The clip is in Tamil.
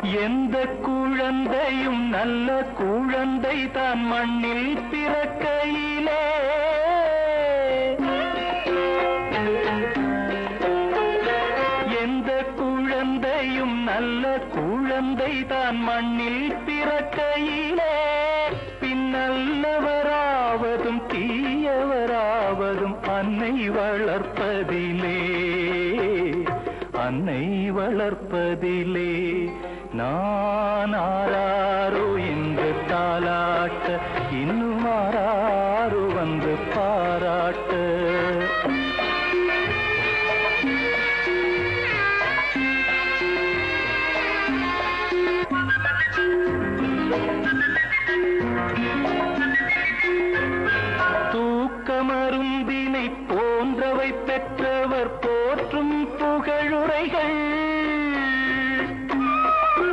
எந்த குழந்தையும் நல்ல குழந்தை தான் மண்ணில் பிறக்கையிலே எந்த குழந்தையும் நல்ல குழந்தை தான் மண்ணில் பிறக்கையிலே பின்னல்லவராவதும் தீயவராவதும் அன்னை வளர்ப்பதிலே அன்னை வளர்ப்பதிலே நான் ஆராரோ என்று தாலாட்ட இன்னும் ஆராரோ வந்து பாராட்ட